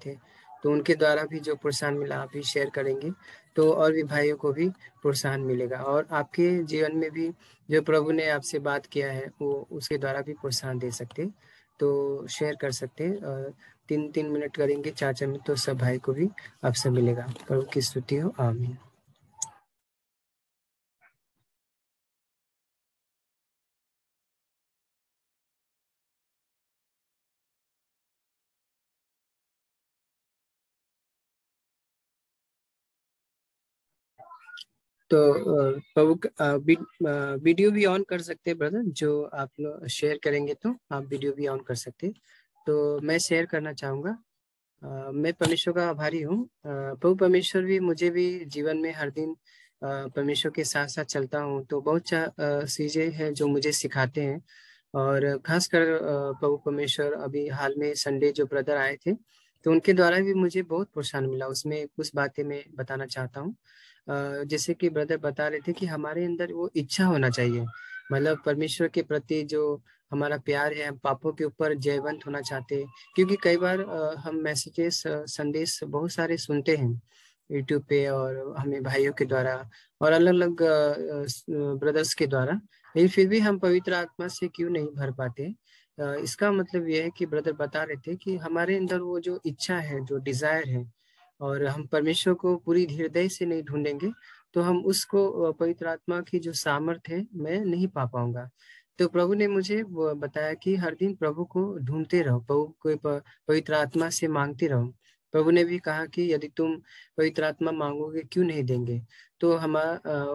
थे, तो उनके द्वारा भी जो प्रोत्साहन मिला आप भी शेयर करेंगे तो और भी भाइयों को भी प्रोत्साहन मिलेगा, और आपके जीवन में भी जो प्रभु ने आपसे बात किया है वो उसके द्वारा भी प्रोत्साहन दे सकते, तो शेयर कर सकते हैं। 3-3 मिनट करेंगे, 4-4 मिनट, तो सब भाई को भी आपसे मिलेगा। प्रभु की स्तुति हो, आमीन। तो प्रभु वीडियो भी ऑन कर सकते हैं ब्रदर, जो आप लोग शेयर करेंगे तो आप वीडियो भी ऑन कर सकते हैं। तो मैं शेयर करना चाहूँगा। मैं परमेश्वर का आभारी हूँ। प्रभु परमेश्वर भी मुझे भी जीवन में हर दिन परमेश्वर के साथ साथ चलता हूँ तो बहुत चीज़ें हैं जो मुझे सिखाते हैं, और खासकर प्रभु परमेश्वर अभी हाल में संडे जो ब्रदर आए थे तो उनके द्वारा भी मुझे बहुत प्रोत्साहन मिला। उसमें कुछ बातें मैं बताना चाहता हूँ। जैसे कि ब्रदर बता रहे थे कि हमारे अंदर वो इच्छा होना चाहिए, मतलब परमेश्वर के प्रति जो हमारा प्यार है, हम पापों के ऊपर जयवंत होना चाहते हैं। क्योंकि कई बार हम मैसेजेस संदेश बहुत सारे सुनते हैं यूट्यूब पे, और हमें भाइयों के द्वारा और अलग अलग ब्रदर्स के द्वारा, लेकिन फिर भी हम पवित्र आत्मा से क्यों नहीं भर पाते। इसका मतलब यह है कि ब्रदर बता रहे थे कि हमारे अंदर वो जो इच्छा है, जो डिजायर है, और हम परमेश्वर को पूरी हृदय से नहीं ढूंढेंगे तो हम उसको पवित्र आत्मा की जो सामर्थ्य है मैं नहीं पा पाऊंगा। तो प्रभु ने मुझे वो बताया कि हर दिन प्रभु को ढूंढते रहो, प्रभु को पवित्र आत्मा से मांगते रहो। प्रभु ने भी कहा कि यदि तुम पवित्र आत्मा मांगोगे क्यों नहीं देंगे। तो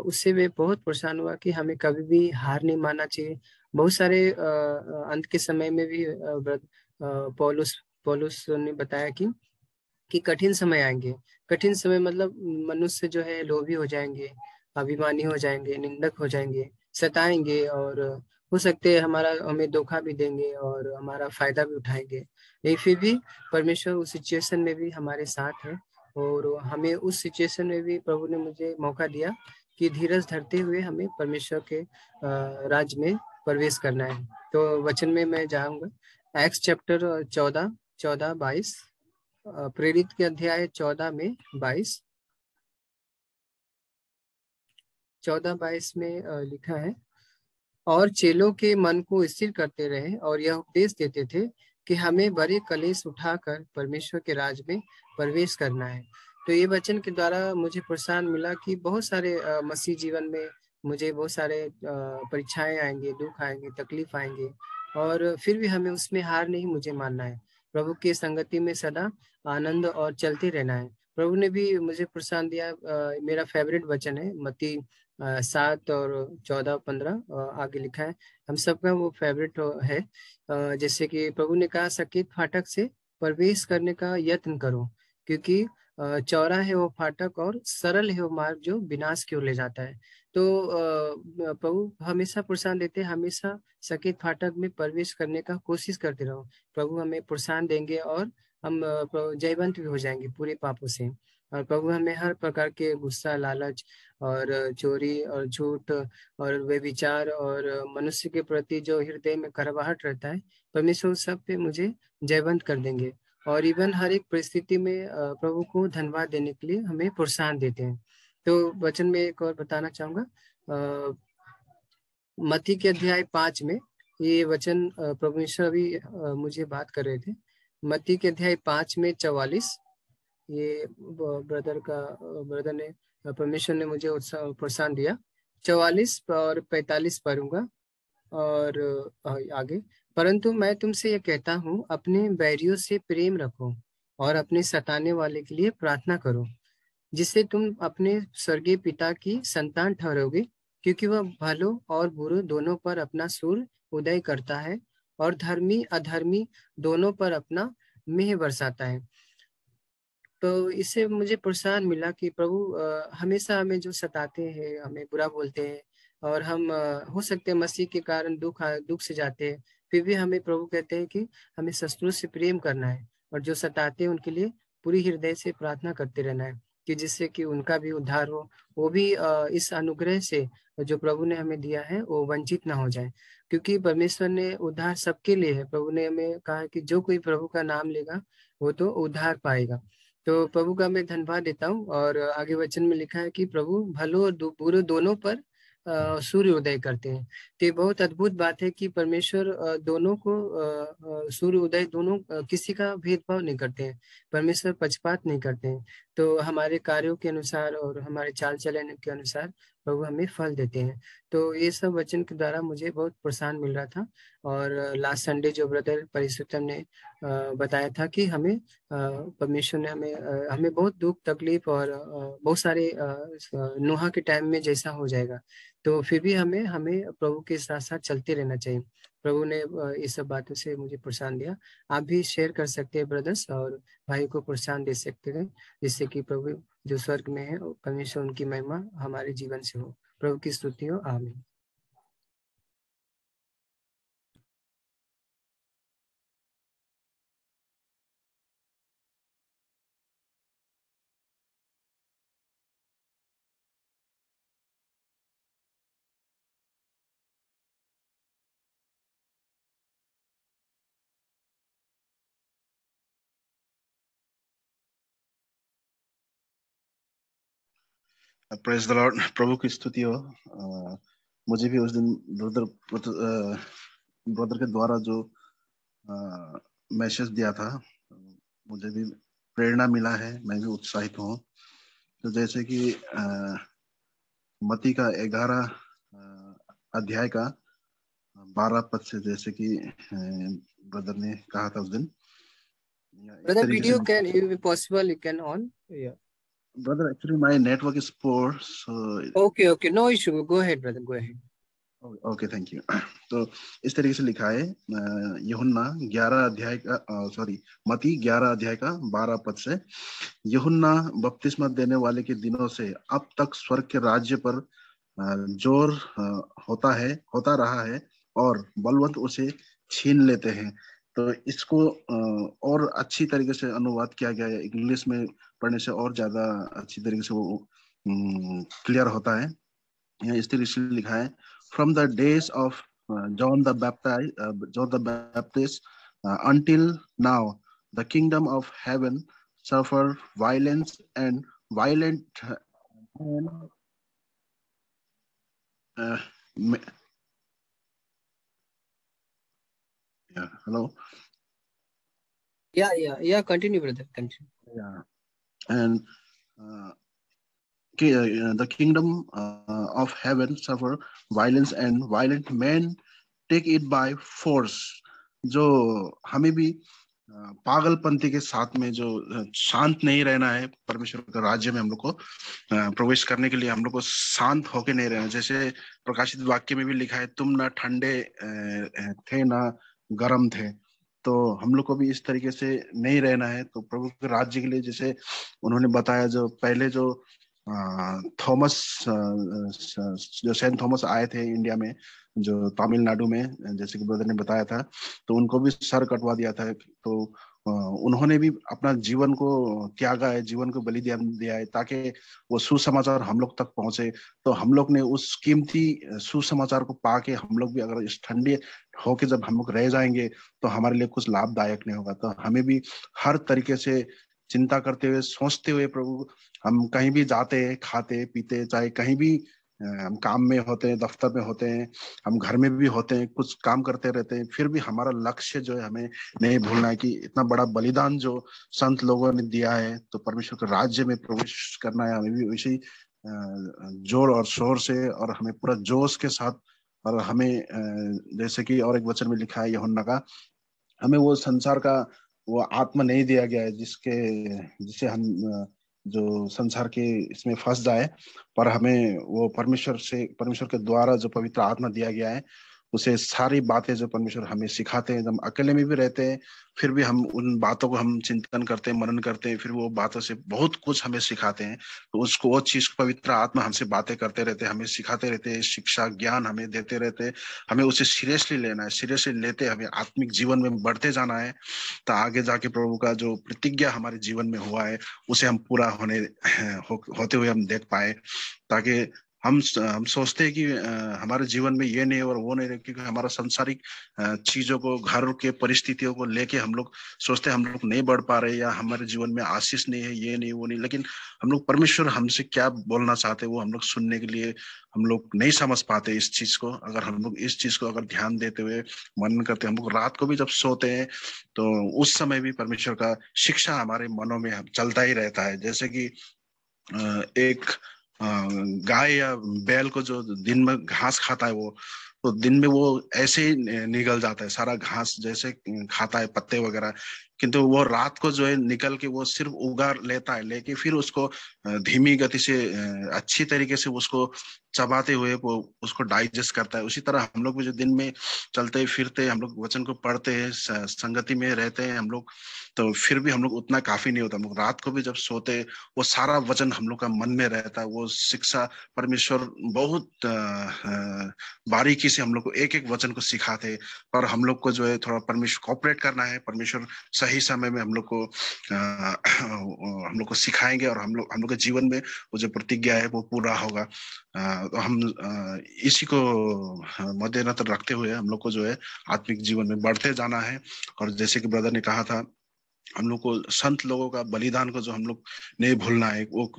उससे मैं बहुत परेशान हुआ कि हमें कभी भी हार नहीं मानना चाहिए। बहुत सारे अंत के समय में भी पौलुस पौलुस ने बताया कि कठिन समय आएंगे। कठिन समय मतलब मनुष्य जो है लोभी हो जाएंगे, अभिमानी हो जाएंगे, निंदक हो जाएंगे, सताएंगे, और हो सकते हैं हमें धोखा भी देंगे और हमारा फायदा भी उठाएंगे। लेकिन फिर भी परमेश्वर उस सिचुएशन में भी हमारे साथ है, और हमें उस सिचुएशन में भी प्रभु ने मुझे मौका दिया कि धीरज धरते हुए हमें परमेश्वर के राज्य में प्रवेश करना है। तो वचन में मैं जाऊंगा, एक्स चैप्टर 14-22, प्रेरित के अध्याय 14 में 14-22 में लिखा है, और चेलों के मन को स्थिर करते रहे और यह उपदेश देते थे कि हमें बड़े कलेश उठाकर परमेश्वर के राज में प्रवेश करना है। तो ये वचन के द्वारा मुझे प्रोत्साहन मिला कि बहुत सारे मसीह जीवन में मुझे बहुत सारे परीक्षाएं आएंगे, दुख आएंगे, तकलीफ आएंगे, और फिर भी हमें उसमें हार नहीं मुझे मानना है। प्रभु की संगति में सदा आनंद और चलते रहना है। प्रभु ने भी मुझे प्रोत्साहन दिया। मेरा फेवरेट वचन है मत्ती 7 और 14-15 आगे लिखा है, हम सबका वो फेवरेट है। जैसे कि प्रभु ने कहा, सकेत फाटक से प्रवेश करने का यत्न करो, क्योंकि चौड़ा है वो फाटक और सरल है वो मार्ग जो विनाश की ओर ले जाता है। तो प्रभु हमेशा प्रोत्साहन देते हैं, हमेशा सकेत फाटक में प्रवेश करने का कोशिश करते रहो। प्रभु हमें प्रोत्साहन देंगे और हम जयवंत भी हो जाएंगे पूरे पापों से। और प्रभु हमें हर प्रकार के गुस्सा, लालच और चोरी और झूठ और व्यभिचार और मनुष्य के प्रति जो हृदय में कड़वाहट रहता है, परमेश्वर उस सब पे मुझे जयवंत कर देंगे। और इवन हर एक परिस्थिति में प्रभु को धन्यवाद देने के लिए हमें प्रोत्साहन देते हैं। तो वचन में एक और बताना चाहूंगा, मत्ती के अध्याय 5 में ये वचन प्रभु यीशु अभी मुझे बात कर रहे थे। मत्ती के अध्याय 5 में 44, ये ब्रदर ने परमेश्वर ने मुझे प्रोत्साहन दिया। 44 और 45 पढ़ूंगा, और आगे, परंतु मैं तुमसे ये कहता हूँ, अपने बैरियों से प्रेम रखो और अपने सताने वाले के लिए प्रार्थना करो, जिससे तुम अपने स्वर्गीय पिता की संतान ठहरोगे, क्योंकि वह भलों और बुरों दोनों पर अपना सूर्य उदय करता है और धर्मी अधर्मी दोनों पर अपना मेह बरसाता है। तो इससे मुझे प्रोत्साहन मिला कि प्रभु हमेशा हमें जो सताते हैं, हमें बुरा बोलते हैं, और हम हो सकते हैं मसीह के कारण दुख से जाते हैं, फिर भी हमें प्रभु कहते हैं कि हमें शत्रु से प्रेम करना है, और जो सताते हैं उनके लिए पूरी हृदय से प्रार्थना करते रहना है, कि जिससे कि उनका भी उद्धार हो, वो भी इस अनुग्रह से जो प्रभु ने हमें दिया है वो वंचित ना हो जाए। क्योंकि परमेश्वर ने उद्धार सबके लिए है। प्रभु ने हमें कहा कि जो कोई प्रभु का नाम लेगा वो तो उद्धार पाएगा। तो प्रभु का मैं धन्यवाद देता हूँ। और आगे वचन में लिखा है कि प्रभु भलो और बुरे दोनों पर सूर्य उदय करते हैं। तो ये बहुत अद्भुत बात है कि परमेश्वर दोनों को सूर्य उदय दोनों किसी का भेदभाव नहीं करते हैं। परमेश्वर पक्षपात नहीं करते हैं। तो हमारे कार्यों के अनुसार और हमारे चाल चलन के अनुसार प्रभु हमें फल देते हैं। तो ये सब वचन के द्वारा मुझे बहुत प्रोत्साहन मिल रहा था। और लास्ट संडे जो ब्रदर परिशुद्धम ने बताया था कि हमें परमेश्वर ने हमें बहुत दुख तकलीफ और बहुत सारे नोहा के टाइम में जैसा हो जाएगा, तो फिर भी हमें हमें प्रभु के साथ साथ चलते रहना चाहिए। प्रभु ने ये सब बातों से मुझे प्रोत्साहन दिया। आप भी शेयर कर सकते हैं ब्रदर्स, और भाई को प्रोत्साहन दे सकते हैं, जिससे कि प्रभु जो स्वर्ग में है परमेश्वर उनकी महिमा हमारे जीवन से हो। प्रभु की स्तुति हो। आमीन। Praise the Lord. प्रभु की स्तुति हो। मुझे भी उस दिन ब्रदर ब्रदर के द्वारा जो मैसेज दिया था, मुझे भी प्रेरणा मिला है, मैं भी उत्साहित हूँ। तो जैसे कि मत्ती का 11 अध्याय का 12 पद से, जैसे कि ब्रदर ने कहा था उस दिन, इस ब्रदर तरीके से। Video can if possible you can on. Brother actually my network is poor, so okay okay, no issue, go ahead brother, go ahead. Okay, thank you. तो इस तरीके से लिखा है यूहन्ना 11 अध्याय का, सॉरी, मत्ती 11 अध्याय का 12 पद से, यूहन्ना बपतिस्मा देने वाले के दिनों से अब तक स्वर्ग के राज्य पर जोर होता रहा है और बलवंत उसे छीन लेते हैं। तो इसको और अच्छी तरीके से अनुवाद किया गया है, इंग्लिश में पढ़ने से और ज्यादा अच्छी तरीके से वो क्लियर होता है। यहाँ इस तरीके से लिखा है, from the days of John the Baptist until now, the kingdom of heaven suffer violence and violent uh, yeah, hello. Yeah, continue brother, continue. Yeah, and uh, the kingdom of heaven suffer violence and violent men take it by force। जो हमें भी पागलपंती के साथ में जो शांत नहीं रहना है, परमेश्वर के राज्य में हम लोग को प्रवेश करने के लिए हम लोग को शांत होके नहीं रहना। जैसे प्रकाशित वाक्य में भी लिखा है, तुम ना ठंडे थे ना गर्म थे। तो हम लोग को भी इस तरीके से नहीं रहना है। तो प्रभु के राज्य के लिए, जैसे उन्होंने बताया, जो पहले जो थॉमस जो सेंट थॉमस आए थे इंडिया में, जो तमिलनाडु में, जैसे कि ब्रदर ने बताया था, तो उनको भी सर कटवा दिया था। तो उन्होंने भी अपना जीवन को त्यागा है, जीवन को बलिदान दिया है, ताकि वो सुसमाचार हम लोग तक पहुंचे। तो हम लोग ने उस कीमती सुसमाचार को पाके हम लोग भी अगर इस ठंडे होके जब हम लोग रह जाएंगे तो हमारे लिए कुछ लाभदायक नहीं होगा। तो हमें भी हर तरीके से चिंता करते हुए, सोचते हुए, प्रभु, हम कहीं भी जाते हैं, खाते पीते, चाहे कहीं भी हम काम में होते हैं, दफ्तर में होते हैं, हम घर में भी होते हैं, कुछ काम करते रहते हैं, फिर भी हमारा लक्ष्य जो है हमें नहीं भूलना है कि इतना बड़ा बलिदान जो संत लोगों ने दिया है, तो परमेश्वर के राज्य में प्रवेश करना है। हमें भी वैसे जोर और शोर से, और हमें पूरा जोश के साथ, और हमें जैसे कि और एक वचन में लिखा है यूहन्ना का, हमें वो संसार का वो आत्मा नहीं दिया गया है जिसे हम जो संसार के इसमें फंस जाए, पर हमें वो परमेश्वर के द्वारा जो पवित्र आत्मा दिया गया है, उसे सारी बातें जो परमेश्वर हमें सिखाते हैं, जब हम अकेले में भी रहते हैं, फिर भी हम उन बातों को हम चिंतन करते हैं, मनन करते हैं, फिर वो बातों से बहुत कुछ हमें सिखाते हैं। तो उसको वो चीज पवित्र आत्मा हमसे बातें करते रहते हैं, हमें सिखाते रहते हैं, शिक्षा ज्ञान हमें देते रहते हैं। हमें उसे सीरियसली लेना है, सीरियसली लेते हमें आत्मिक जीवन में बढ़ते जाना है। तो आगे जाके प्रभु का जो प्रतिज्ञा हमारे जीवन में हुआ है, उसे हम पूरा होते हुए हम देख पाए, ताकि हम सोचते हैं कि हमारे जीवन में ये नहीं और वो नहीं है, क्योंकि हमारा सांसारिक चीजों को, घर के परिस्थितियों को लेके हम लोग सोचते हैं हम लोग नहीं बढ़ पा रहे, या हमारे जीवन में आशीष नहीं है, ये नहीं वो नहीं। लेकिन हम लोग परमेश्वर हमसे क्या बोलना चाहते हैं वो हम लोग सुनने के लिए हम लोग नहीं समझ पाते इस चीज को। अगर हम लोग इस चीज को अगर ध्यान देते हुए मनन करते, हम लोग रात को भी जब सोते हैं तो उस समय भी परमेश्वर का शिक्षा हमारे मनों में चलता ही रहता है। जैसे कि एक गाय या बैल को जो दिन में घास खाता है, वो तो दिन में वो ऐसे ही निगल जाता है सारा घास, जैसे खाता है पत्ते वगैरह, किंतु वो रात को जो है निकल के वो सिर्फ उगार लेता है, लेके फिर उसको धीमी गति से अच्छी तरीके से उसको चबाते हुए वो उसको डाइजेस्ट करता है। उसी तरह हम लोग भी जो दिन में चलते फिरते हम लोग वचन को पढ़ते हैं, संगति में रहते हैं हम लोग, तो फिर भी हम लोग उतना काफी नहीं होता। हम लोग रात को भी जब सोते वो सारा वचन हम लोग का मन में रहता है। वो शिक्षा परमेश्वर बहुत बारीकी से हम लोग को एक एक वचन को सिखाते। पर हम लोग को जो है थोड़ा परमेश्वर कोऑपरेट करना है, परमेश्वर सही समय में हम लोग को सिखाएंगे, और हम लोग के जीवन में वो जो प्रतिज्ञा है वो पूरा होगा। तो हम इसी को मद्देनजर रखते हुए हम लोग को जो है आत्मिक जीवन में बढ़ते जाना है। और जैसे कि ब्रदर ने कहा था, हम लोग को संत लोगों का बलिदान को जो हम लोग नहीं भूलना है। वो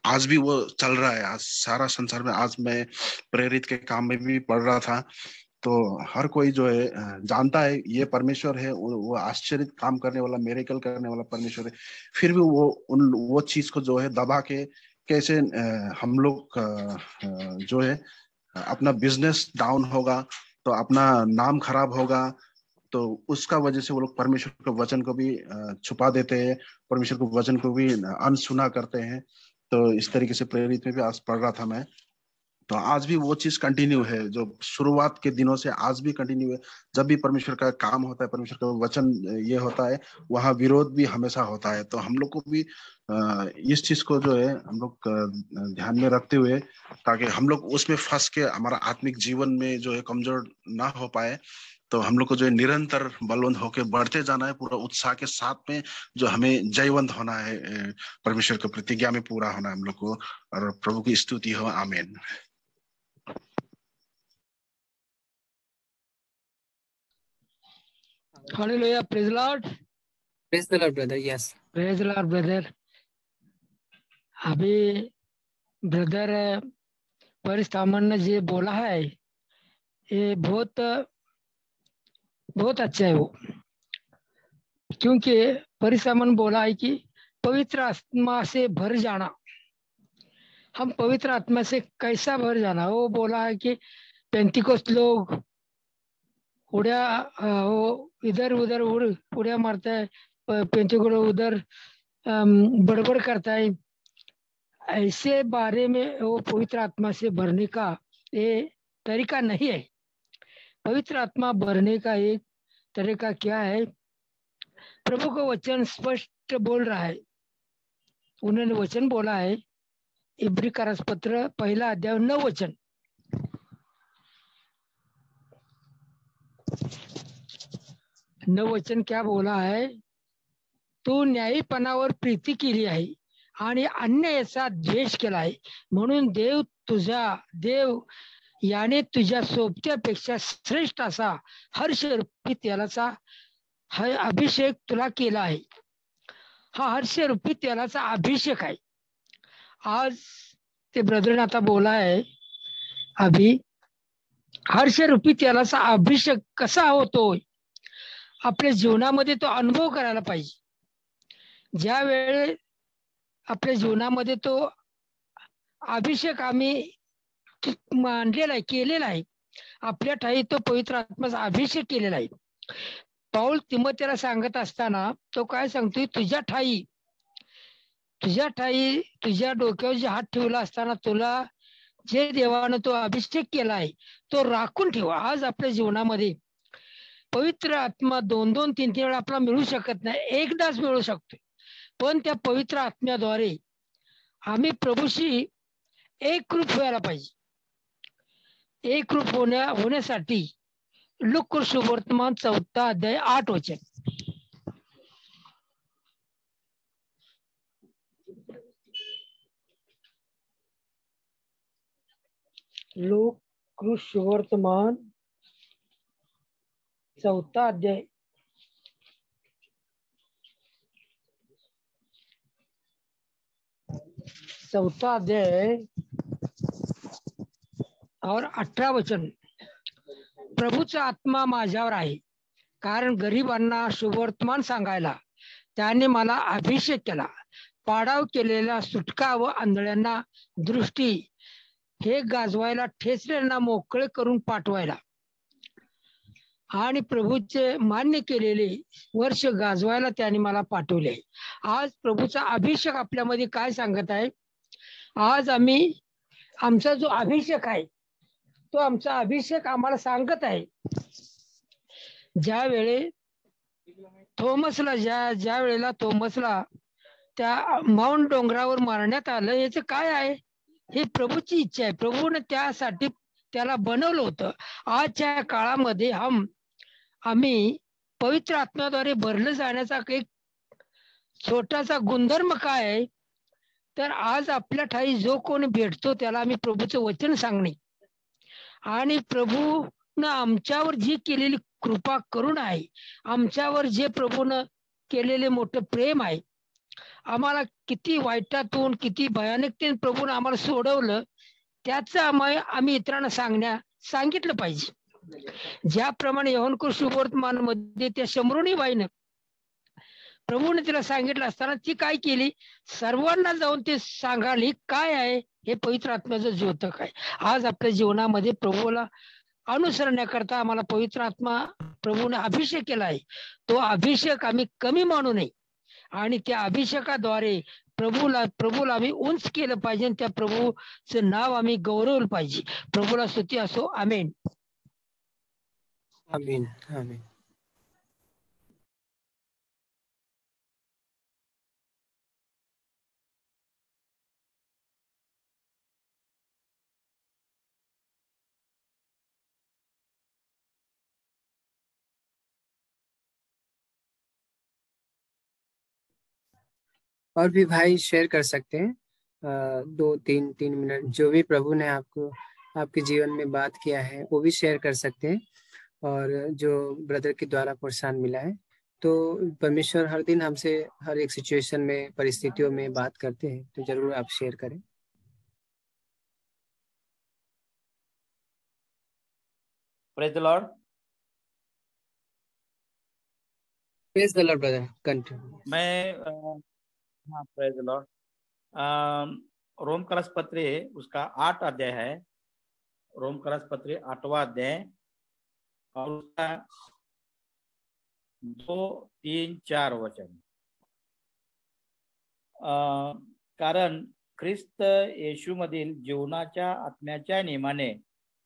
आज भी वो चल रहा है, आज सारा संसार में। आज मैं प्रेरित के काम में भी पढ़ रहा था, तो हर कोई जो है जानता है ये परमेश्वर है, वो आश्चर्य काम करने वाला, मेरेकल करने वाला परमेश्वर है। फिर भी वो चीज को जो है दबा के कैसे हम लोग जो है अपना बिजनेस डाउन होगा, तो अपना नाम खराब होगा, तो उसका वजह से वो लोग परमेश्वर के वचन को भी छुपा देते हैं, परमेश्वर के वचन को भी अनसुना करते हैं। तो इस तरीके से प्रेरित में भी आज पढ़ रहा था मैं, तो आज भी वो चीज कंटिन्यू है जो शुरुआत के दिनों से आज भी कंटिन्यू है। जब भी परमेश्वर का काम होता है, परमेश्वर का वचन ये होता है, वहाँ विरोध भी हमेशा होता है। तो हम लोग को भी इस चीज को जो है हम लोग ध्यान में रखते हुए, ताकि हम लोग उसमें फंस के हमारा आत्मिक जीवन में जो है कमजोर ना हो पाए, तो हम लोग को जो है निरंतर बलवंत होके बढ़ते जाना है पूरा उत्साह के साथ में, जो हमें जयवंत होना है, परमेश्वर की प्रतिज्ञा में पूरा होना है हम लोग को। और प्रभु की स्तुति हो, आमीन। Hallelujah, praise the Lord. Praise the Lord, brother. Yes. Praise the Lord, brother. अभी ब्रदर परिस्तामन ने जो बोला है ये बहुत अच्छा है। वो क्योंकि परिस्तामन बोला है कि पवित्र आत्मा से भर जाना। हम पवित्र आत्मा से कैसा भर जाना, वो बोला है कि पेंटिकोस्ट लोग उड़िया वो इधर उधर उड़िया मारता है, पेंटिकोस्ट उधर बड़बड़ करता है। ऐसे बारे में वो पवित्र आत्मा से भरने का ये तरीका नहीं है। पवित्र आत्मा भरने का एक तरीका क्या है, प्रभु का वचन स्पष्ट बोल रहा है। उन्होंने वचन बोला है, इब्री पत्र 1 अध्याय 9 वचन। वचन क्या बोला है, तू न्यायीपणावर प्रीती केली आहे आणि अन्यायाचा द्वेष केला आहे, म्हणून देव याने तुझ्या सोबत्यापेक्षा श्रेष्ठ असा हर्षरूपी तेलाचा अभिषेक तुला केला आहे। हा हर्षरूपी तेलाचा अभिषेक आहे। आज ते ब्रदरने आता बोला है, अभी हर्षरूपी तेलाचा अभिषेक कसा होतो आपल्या जीवनामध्ये तो अनुभव करायला पाहिजे। ज्या वेळे आपल्या जीवनामध्ये तो अभिषेक आम्ही मानलेला आहे, केलेला आहे, आपल्या ठाई तो पवित्र आत्म्याचा अभिषेक केलेला आहे। पाऊल तिमोथेला सांगत असताना तो काय सांगतोय, तुझ्या ठाई तुझ्या डोक्यावर जे हात ठेवला असताना तुला जे देवानं तो अभिषेक केला आहे तो राखून ठेवा। आज आपल्या जीवनामध्ये पवित्र आत्मा 2-2, 3-3 वेळा आपला मिळू शकत नाही, एकदाच मिळू शकतो। पण त्या पवित्र आत्म्याद्वारे आम्ही प्रभूशी एकरूप व्हायला पाहिजे। एकरूप होण्यासाठी लूका सुवर्तमान 4 अध्याय 8 वचन। लोक सुवर्तमान 4 अध्याय 4 अध्याय और 18 वचन। प्रभूचा आत्मा माझ्यावर आहे, कारण गरिबांना शुभवर्तमान सांगायला त्याने मला अभिषेक केला, पाडाव केलेला सुटका व आंधळ्यांना दृष्टी, हे गाजवायला, ठेचलेल्यांना मोकळे करून पाठवायला आणि प्रभूचे मान्य केलेले वर्ष गाजवायला त्याने मला पाठवले। आज प्रभूचा अभिषेक आपल्यामध्ये काय सांगत आहे? आज आमचा जो अभिषेक आहे तो आमचा अभिषेक आम्हाला सांगत आहे, ज्या वेळेला थोमसला त्या माउंट डोंगरावर मारण्यात आलं, याचं काय आहे? ही प्रभूची इच्छा आहे, प्रभूने त्यासाठी त्याला बनवलं होतं। आजच्या काळामध्ये आम्ही पवित्र आत्म्याद्वारे भरलं जाण्याचा एक छोटासा गुणधर्म काय आहे, तर आज आपल्या ठाई जो कोणी भेटतो त्याला आम्ही प्रभूचं वचन सांगणे आणि प्रभूनं आमच्यावर जी केलेली कृपा करुण आहे, आमच्यावर जे प्रभूनं केलेले मोठं प्रेम आहे, आम्हाला किती वाईटातून किती भयानकतेने प्रभूनं आम्हाला सोडवलं, त्याचं आम्ही इतरांना सांगितलं पाहिजे। ज्याप्रमाणे यूहन्ना सुवर्तमान मध्ये त्या शमरोनी बाईनं प्रभूने तिला सांगितलं असताना ती काय केली? सर्वांना जाऊन ते सांगाली काय आहे हे पवित्र आत्म्याचं द्योतक आहे। आज आपल्या जीवनामध्ये प्रभूला अनुसरण्याकरता आम्हाला पवित्र आत्मा प्रभूने अभिषेक केला आहे। तो अभिषेक आम्ही कमी मानू नये आणि त्या अभिषेकाद्वारे प्रभूला आम्ही उंच केलं पाहिजे, त्या प्रभूचं नाव आम्ही गौरवलं पाहिजे। प्रभूला स्तुती असो। आमेन आमीन आमीन। और भी भाई शेयर कर सकते हैं 2-3 मिनट, जो भी प्रभु ने आपके जीवन में बात किया है वो भी शेयर कर सकते हैं, और जो ब्रदर के द्वारा प्रोत्साहन मिला है। तो परमेश्वर हर दिन हमसे हर एक सिचुएशन में, परिस्थितियों में बात करते हैं, तो जरूर आप शेयर करें। Praise the Lord. Praise the Lord brother, continue. हाँ, प्रेज द लॉर्ड। रोम करस पत्र उसका 8 अध्याय है, रोम करस पत्र 8वां अध्याय और उसका 2, 3, 4 वचन। कारण ख्रिस्त येशू मधील जीवनाच्या आत्म्याच्या नियमाने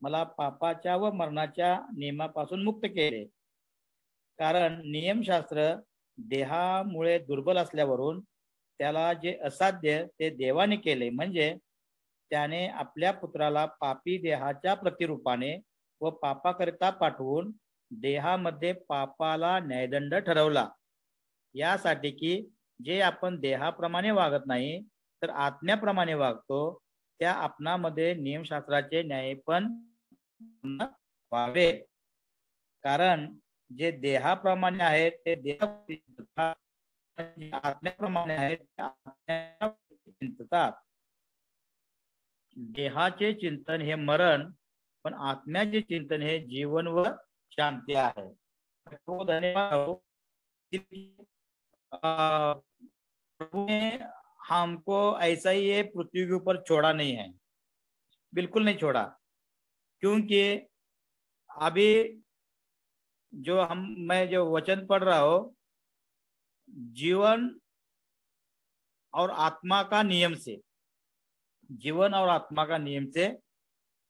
मला पापाच्या व मरणाच्या नियमापासून मुक्त केले। कारण नियमशास्त्र देहामुळे दुर्बल असल्यावरून त्याला जे असाध्य ते देवाने केले, म्हणजे त्याने आपल्या पुत्राला पापी देहाच्या प्रतिरूपाने व पापाकरिता पाठवून देहामध्ये पापाला न्यायदंड ठरवला, यासाठी की जे आपण देहाप्रमाणे वागत नाही तर आत्म्याप्रमाणे वागतो, त्या आपणामध्ये नियमशास्त्राचे न्याय पण व्हावे। कारण जे देहाप्रमाणे आहेत ते देह, आत्म्याप्रमाणे आहेत चिंततात। देहाचे चिंतन हे मरण, पण आत्म्याचे चिंतन हे जीवन व शांती आहे। तो धन्यवाद। प्रभु ने हमको ऐसा ही ये पृथ्वी के ऊपर छोड़ा नहीं है, बिल्कुल नहीं छोड़ा, क्योंकि अभी मैं जो वचन पढ़ रहा हूँ, जीवन और आत्मा का नियम से, जीवन और आत्मा का नियम से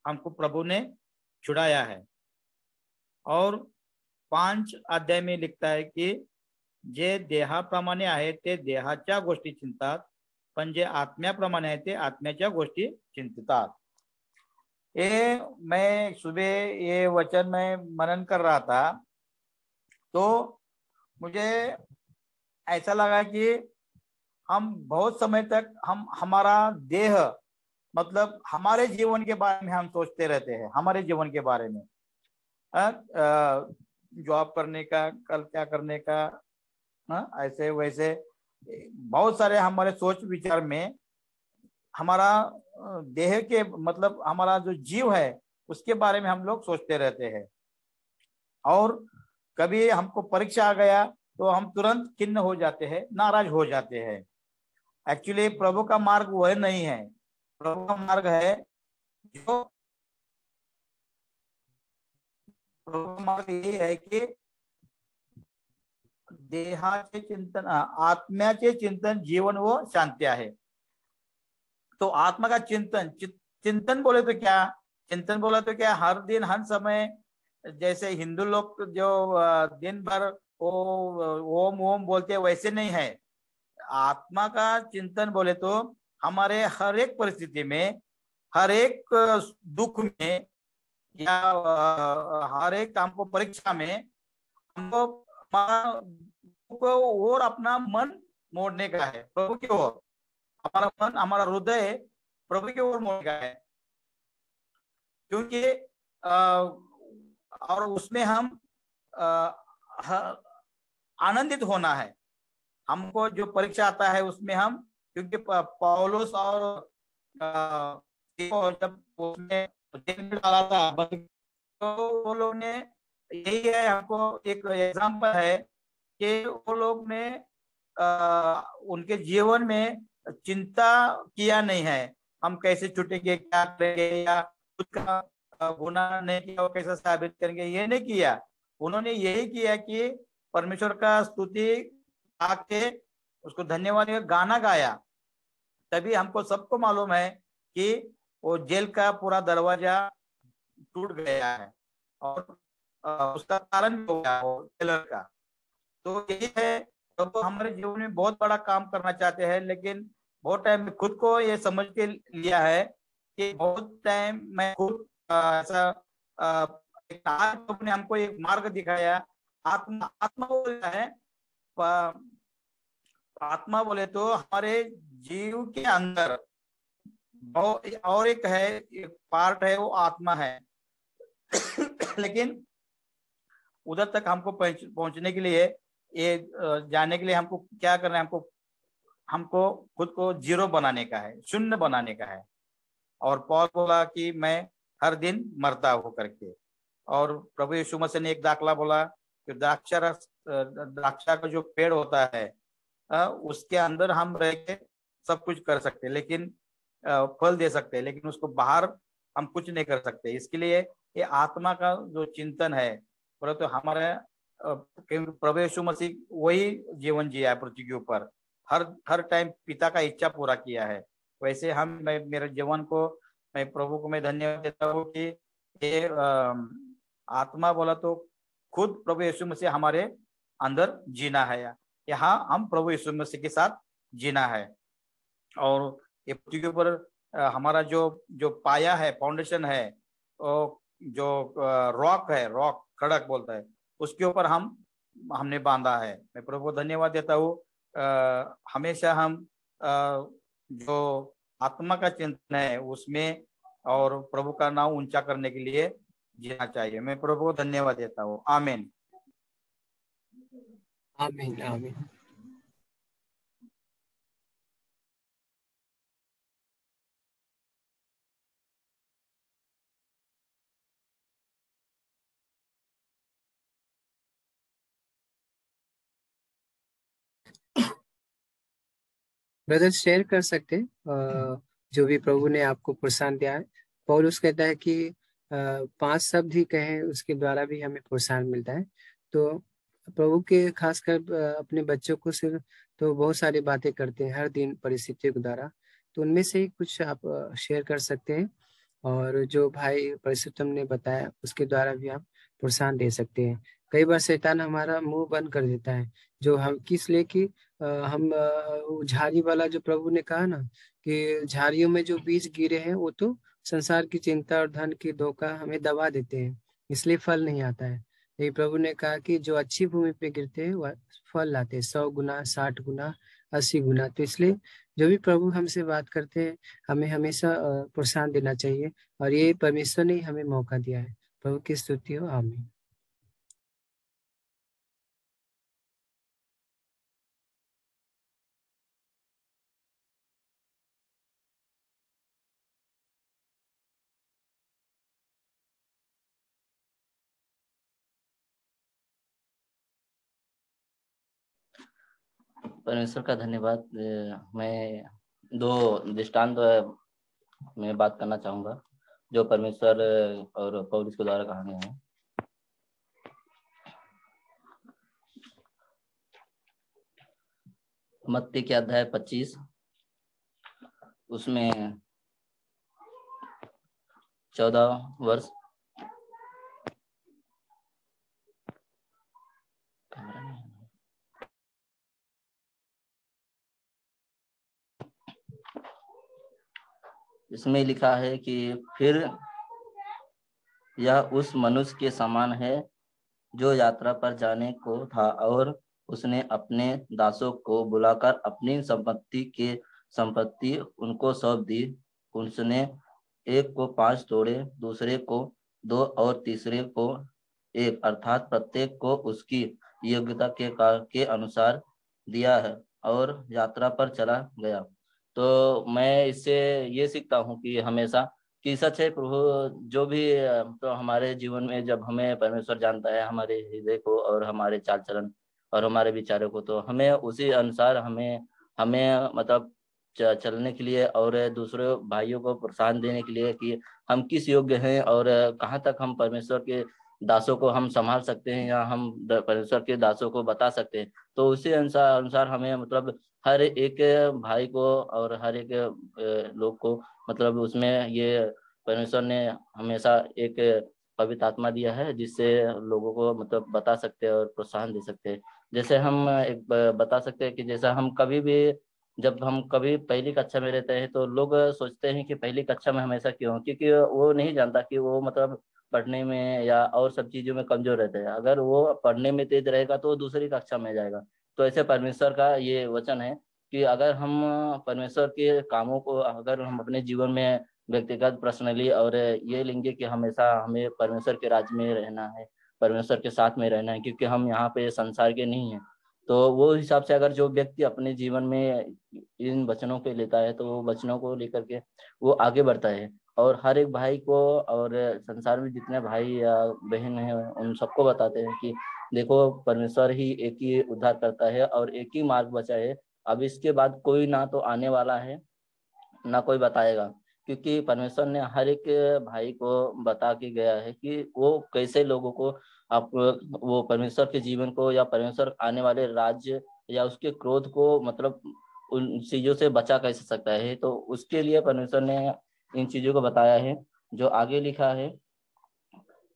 हमको प्रभु ने छुड़ाया है। और 5 अध्याय में लिखता है कि जे देहाप्रमाणे आहे ते देहाच्या गोष्टी चिंतात, पण जे आत्म्याप्रमाणे आहे ते आत्म्याच्या गोष्टी चिंततात। ये मैं सुबह ये वचन में मनन कर रहा था, तो मुझे ऐसा लगा कि हम बहुत समय तक हमारा देह मतलब हमारे जीवन के बारे में हम सोचते रहते हैं, हमारे जीवन के बारे में, जॉब करने का, कल क्या करने का, ऐसे वैसे बहुत सारे हमारे सोच विचार में हमारा देह के मतलब हमारा जो जीव है उसके बारे में हम लोग सोचते रहते हैं। और कभी हमको परीक्षा आ गया तो हम तुरंत खिन्न हो जाते हैं, नाराज हो जाते हैं। एक्चुअली प्रभु का मार्ग वह नहीं है। प्रभु का मार्ग है जो प्रभु का मार्ग यही है की देहाचे चिंतन, आत्म्याचे चिंतन जीवन व शांती आहे। तो आत्मा का चिंतन, चिंतन बोले तो क्या, चिंतन बोला तो क्या, हर दिन हर समय जैसे हिंदू लोग जो दिन भर ओम ओम बोलते वैसे नहीं है। आत्मा का चिंतन बोले तो हमारे हर एक परिस्थिति में, हर एक दुख में या हर एक काम को परीक्षा में हमको और अपना मन मोड़ने का है प्रभु की ओर। हमारा मन, हमारा हृदय प्रभु की ओर मोड़ने का है, क्योंकि और उसमें हम आनंदित होना है। हमको जो परीक्षा आता है उसमें हम, क्योंकि पौलुस और जब उसने डाला था तो वो लोग ने, यही है हमको एक एग्जाम्पल है कि वो लोग ने उनके जीवन में चिंता किया नहीं है हम कैसे छूटेंगे, क्या करेंगे, या कुछ का गुनाह नहीं किया कैसा साबित करेंगे, ये नहीं किया। उन्होंने यही किया कि परमेश्वर का स्तुति आके उसको धन्यवाद गाना गाया। तभी हमको सबको मालूम है कि वो जेल का पूरा दरवाजा टूट गया है और उसका कारण भी हो गया वो जेलर का। तो यही है, तो हमारे जीवन में बहुत बड़ा काम करना चाहते हैं, लेकिन बहुत टाइम में खुद को ये समझ के लिया है कि बहुत टाइम मैं खुद ऐसा ने हमको एक मार्ग दिखाया। आत्मा, आत्मा बोलता है, आत्मा बोले तो हमारे जीव के अंदर और एक है, एक पार्ट है वो आत्मा है। लेकिन उधर तक हमको पहुंचने के लिए, ये जाने के लिए हमको क्या करना है, हमको खुद को जीरो बनाने का है, शून्य बनाने का है। और पौल बोला कि मैं हर दिन मरता हो करके। और प्रभु यीशु मसीह ने एक दाखला बोला कि द्राक्षा का जो पेड़ होता है उसके अंदर हम रह के सब कुछ कर सकते हैं, लेकिन फल दे सकते हैं, लेकिन उसको बाहर हम कुछ नहीं कर सकते। इसके लिए ये आत्मा का जो चिंतन है, परंतु हमारे प्रभु यीशु मसीह वही जीवन जिया है पृथ्वी के ऊपर, हर टाइम पिता का इच्छा पूरा किया है। वैसे हम, मेरे जीवन को, मैं प्रभु को मैं धन्यवाद देता हूँ कि ये आत्मा बोला तो खुद प्रभु यीशु मसीह हमारे अंदर जीना है। यहाँ हम प्रभु यीशु मसीह के साथ जीना है। और ये पृथ्वी के ऊपर हमारा जो पाया है, फाउंडेशन है, जो रॉक है, रॉक खड़क बोलता है, उसके ऊपर हमने बांधा है। मैं प्रभु को धन्यवाद देता हूँ। हमेशा हम जो आत्मा का चिंतन है उसमें और प्रभु का नाम ऊंचा करने के लिए जीना चाहिए। मैं प्रभु को धन्यवाद देता हूँ। आमीन, आमीन, आमीन। ब्रदर शेयर कर सकते हैं जो भी प्रभु ने आपको प्रोत्साहन दिया है। पौलुस कहता है कि 5 शब्द ही कहें उसके द्वारा भी हमें प्रोत्साहन मिलता है। तो प्रभु के खासकर अपने बच्चों को सिर्फ तो बहुत सारी बातें करते हैं हर दिन परिस्थितियों के द्वारा, तो उनमें से ही कुछ आप शेयर कर सकते हैं। और जो भाई परिशुद्धम ने बताया उसके द्वारा भी आप प्रोत्साहन दे सकते हैं। कई बार शैतान हमारा मुंह बंद कर देता है, जो हम किस लिए कि हम झाड़ी वाला जो प्रभु ने कहा ना कि झाड़ियों में जो बीज गिरे हैं वो तो संसार की चिंता और धन की धोखा हमें दबा देते हैं, इसलिए फल नहीं आता है। यही प्रभु ने कहा कि जो अच्छी भूमि पे गिरते हैं वह फल लाते हैं, 100 गुना, 60 गुना, 80 गुना। तो इसलिए जो भी प्रभु हमसे बात करते हैं हमें हमेशा प्रोत्साहन देना चाहिए, और ये परमेश्वर ने हमें मौका दिया है। प्रभु की स्तुति हो, आमीन। परमेश्वर का धन्यवाद। मैं 2 दृष्टांत में बात करना चाहूंगा जो परमेश्वर और पौलुस के द्वारा कहा गया है। मत्ती के अध्याय 25 उसमें 14 वर्ष इसमें लिखा है कि फिर यह उस मनुष्य के समान है जो यात्रा पर जाने को था, और उसने अपने दासों को बुलाकर अपनी संपत्ति उनको सौंप दी। उसने एक को 5 तोड़े, दूसरे को 2 और तीसरे को 1, अर्थात प्रत्येक को उसकी योग्यता के अनुसार दिया है, और यात्रा पर चला गया। तो मैं इससे ये सीखता हूँ कि हमेशा कि सच है प्रभु जो भी तो हमारे जीवन में जब हमें परमेश्वर जानता है हमारे हृदय को और हमारे चाल चलन और हमारे विचारों को, तो हमें उसी अनुसार हमें मतलब चलने के लिए और दूसरे भाइयों को प्रोत्साहन देने के लिए कि हम किस योग्य हैं और कहाँ तक हम परमेश्वर के दासों को हम संभाल सकते हैं या हम परमेश्वर के दासों को बता सकते हैं। तो उसी अनुसार हमें मतलब हर एक भाई को और हर एक लोग को मतलब उसमें ये परमेश्वर ने हमेशा एक पवित्र आत्मा दिया है जिससे लोगों को मतलब बता सकते हैं और प्रोत्साहन दे सकते हैं। जैसे हम एक बता सकते हैं कि जैसा हम कभी भी जब हम कभी पहली कक्षा में रहते हैं तो लोग सोचते हैं कि पहली कक्षा में हमेशा क्यों, क्योंकि वो नहीं जानता कि वो मतलब पढ़ने में या और सब चीजों में कमजोर रहते हैं। अगर वो पढ़ने में तेज रहेगा तो वो दूसरी कक्षा में जाएगा। तो ऐसे परमेश्वर का ये वचन है कि अगर हम परमेश्वर के कामों को अगर हम अपने जीवन में व्यक्तिगत पर्सनली और ये लेंगे कि हमेशा हमें परमेश्वर के राज्य में रहना है, परमेश्वर के साथ में रहना है, क्योंकि हम यहाँ पे संसार के नहीं हैं। तो वो हिसाब से अगर जो व्यक्ति अपने जीवन में इन वचनों को लेता है तो वो वचनों को लेकर के वो आगे बढ़ता है और हर एक भाई को और संसार में जितने भाई या बहन हैं उन सबको बताते हैं कि देखो परमेश्वर ही एक ही उद्धार करता है और एक ही मार्ग बचा है। अब इसके बाद कोई ना तो आने वाला है ना कोई बताएगा, क्योंकि परमेश्वर ने हर एक भाई को बता के गया है कि वो कैसे लोगों को आप वो परमेश्वर के जीवन को या परमेश्वर आने वाले राज्य या उसके क्रोध को मतलब उन चीजों से बचा कैसे सकता है। तो उसके लिए परमेश्वर ने इन चीजों को बताया है। जो आगे लिखा है,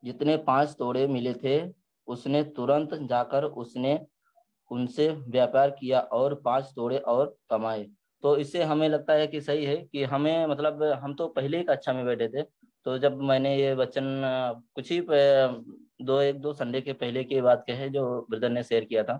जितने 5 तोड़े मिले थे उसने तुरंत जाकर उसने उनसे व्यापार किया और 5 तोड़े और कमाए। तो इससे हमें लगता है कि सही है कि हमें मतलब हम तो पहले ही कक्षा में बैठे थे, तो जब मैंने ये वचन कुछ ही 1-2 संडे के पहले की बात कहे जो ब्रदर ने शेयर किया था,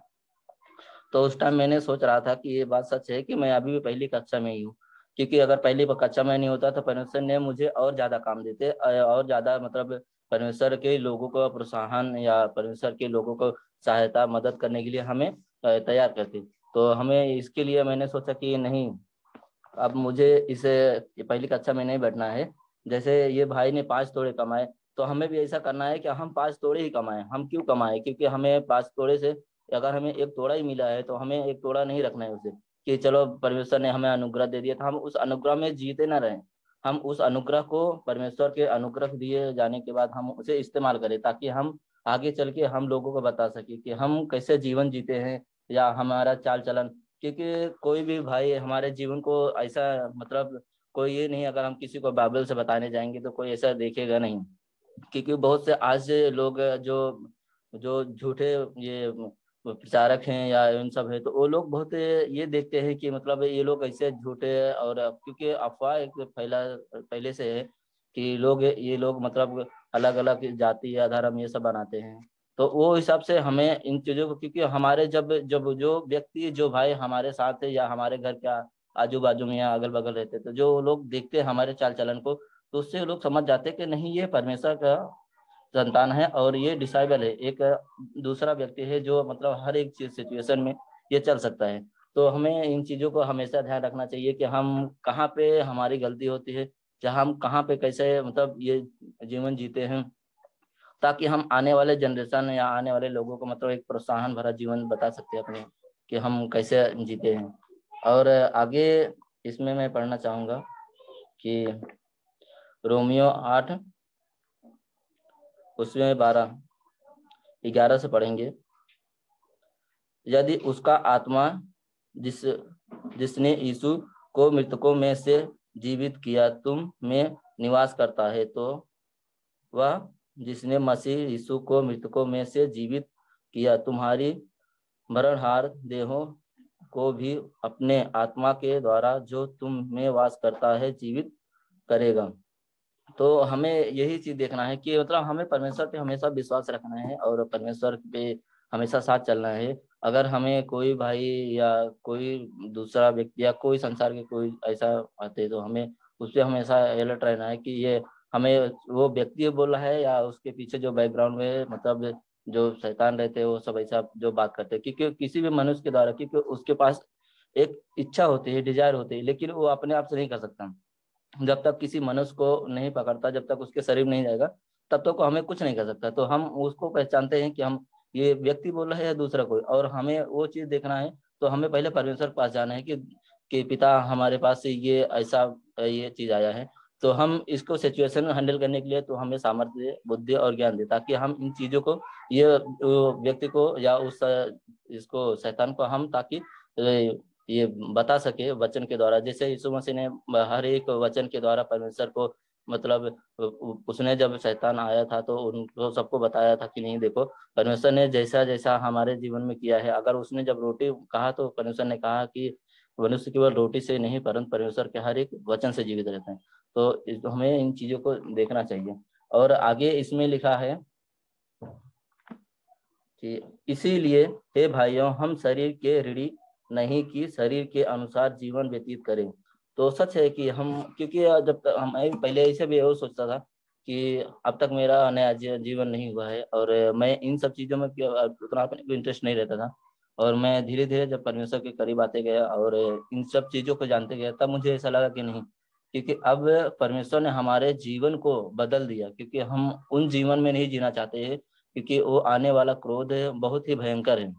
तो उस टाइम मैंने सोच रहा था कि ये बात सच है कि मैं अभी भी पहली कक्षा में ही हूँ, क्योंकि अगर पहली कक्षा में नहीं होता तो परमेश्वर ने मुझे और ज्यादा काम देते और ज्यादा मतलब परमेश्वर के लोगों को प्रोत्साहन या परमेश्वर के लोगों को सहायता मदद करने के लिए हमें तैयार करते। तो हमें इसके लिए मैंने सोचा कि नहीं, अब मुझे इस पहली कक्षा में नहीं बैठना है। जैसे ये भाई ने 5 तोड़े कमाए तो हमें भी ऐसा करना है कि हम 5 तोड़े ही कमाएं। हम क्यों कमाएं? क्योंकि हमें 5 तोड़े से अगर हमें 1 तोड़ा ही मिला है तो हमें 1 तोड़ा नहीं रखना है उसे कि चलो परमेश्वर ने हमें अनुग्रह दे दिया था, हम उस अनुग्रह में जीते ना रहें। हम उस अनुग्रह को परमेश्वर के अनुग्रह दिए जाने के बाद हम उसे इस्तेमाल करें ताकि हम आगे चल के हम लोगों को बता सके कि हम कैसे जीवन जीते हैं या हमारा चाल चलन। क्योंकि कोई भी भाई हमारे जीवन को ऐसा मतलब कोई ये नहीं, अगर हम किसी को बाइबल से बताने जाएंगे तो कोई ऐसा देखेगा नहीं, क्योंकि बहुत से आज लोग जो जो झूठे ये प्रचारक हैं या इन सब है तो वो लोग बहुत ये देखते हैं कि मतलब ये लोग ऐसे झूठे और क्योंकि अफवाह एक फैला पहले से है कि ये लोग मतलब अलग अलग जाति या धर्म ये सब बनाते हैं। तो वो हिसाब से हमें इन चीजों को, क्योंकि हमारे जब जब जो व्यक्ति जो भाई हमारे साथ है या हमारे घर के आजू बाजू में या अगल बगल रहते, तो जो लोग देखते हैं हमारे चाल चलन को, तो उससे लोग समझ जाते हैं कि नहीं ये परमेश्वर का संतान है और ये डिसाइबल है, एक दूसरा व्यक्ति है जो मतलब हर एक चीज सिचुएशन में ये चल सकता है। तो हमें इन चीजों को हमेशा ध्यान रखना चाहिए कि हम कहाँ पे हमारी गलती होती है, जहाँ हम कहाँ पे कैसे मतलब ये जीवन जीते हैं, ताकि हम आने वाले जनरेशन या आने वाले लोगों को मतलब एक प्रोत्साहन भरा जीवन बता सकते हैं अपने कि हम कैसे जीते हैं। और आगे इसमें मैं पढ़ना चाहूँगा कि रोमियो 8 उसमें 11 से पढ़ेंगे। यदि उसका आत्मा जिसने यीशु को मृतकों में से जीवित किया तुम में निवास करता है, तो वह जिसने मसीह यीशु को मृतकों में से जीवित किया तुम्हारी मरणहार देहों को भी अपने आत्मा के द्वारा जो तुम में वास करता है जीवित करेगा। तो हमें यही चीज देखना है कि मतलब हमें परमेश्वर पे हमेशा विश्वास रखना है और परमेश्वर पे हमेशा साथ चलना है। अगर हमें कोई भाई या कोई दूसरा व्यक्ति या कोई संसार के कोई ऐसा आते, तो हमें उस पर हमेशा अलर्ट रहना है कि ये हमें वो व्यक्ति बोल रहा है या उसके पीछे जो बैकग्राउंड में मतलब जो शैतान रहते हैं वो सब ऐसा जो बात करते हैं, क्योंकि किसी भी मनुष्य के द्वारा, क्योंकि उसके पास एक इच्छा होती है, डिजायर होती है, लेकिन वो अपने आप से नहीं कर सकता। जब तक किसी मनुष्य को नहीं पकड़ता, जब तक उसके शरीर नहीं जाएगा, तब तक हमें कुछ नहीं कर सकता। तो हम उसको पहचानते हैं कि हम ये व्यक्ति बोल रहा है या दूसरा कोई, और हमें वो चीज देखना है। तो हमें पहले परमेश्वर के पास जाना है कि पिता हमारे पास से ये ऐसा ये चीज आया है, तो हम इसको सिचुएशन में हैंडल करने के लिए तो हमें सामर्थ्य बुद्धि और ज्ञान दे, ताकि हम इन चीजों को ये व्यक्ति को या उस इसको शैतान को हम ताकि ये बता सके वचन के द्वारा। जैसे यीशु मसीह ने हर एक वचन के द्वारा परमेश्वर को मतलब उसने जब शैतान आया था तो उनको सबको बताया था कि नहीं देखो परमेश्वर ने जैसा जैसा हमारे जीवन में किया है। अगर उसने जब रोटी कहा तो परमेश्वर ने कहा कि मनुष्य केवल रोटी से नहीं परंतु परमेश्वर के हर एक वचन से जीवित रहते हैं। तो हमें इन चीजों को देखना चाहिए। और आगे इसमें लिखा है कि इसीलिए हे भाइयों हम शरीर के ऋणी नहीं कि शरीर के अनुसार जीवन व्यतीत करें। तो सच है कि हम, क्योंकि जब तक हम पहले ऐसे भी वो सोचता था कि अब तक मेरा नया जीवन नहीं हुआ है और मैं इन सब चीजों में उतना अपने को इंटरेस्ट नहीं रहता था। और मैं धीरे धीरे जब परमेश्वर के करीब आते गया और इन सब चीजों को जानते गया, तब मुझे ऐसा लगा कि नहीं, क्योंकि अब परमेश्वर ने हमारे जीवन को बदल दिया, क्योंकि हम उन जीवन में नहीं जीना चाहते हैं, क्योंकि वो आने वाला क्रोध बहुत ही भयंकर है।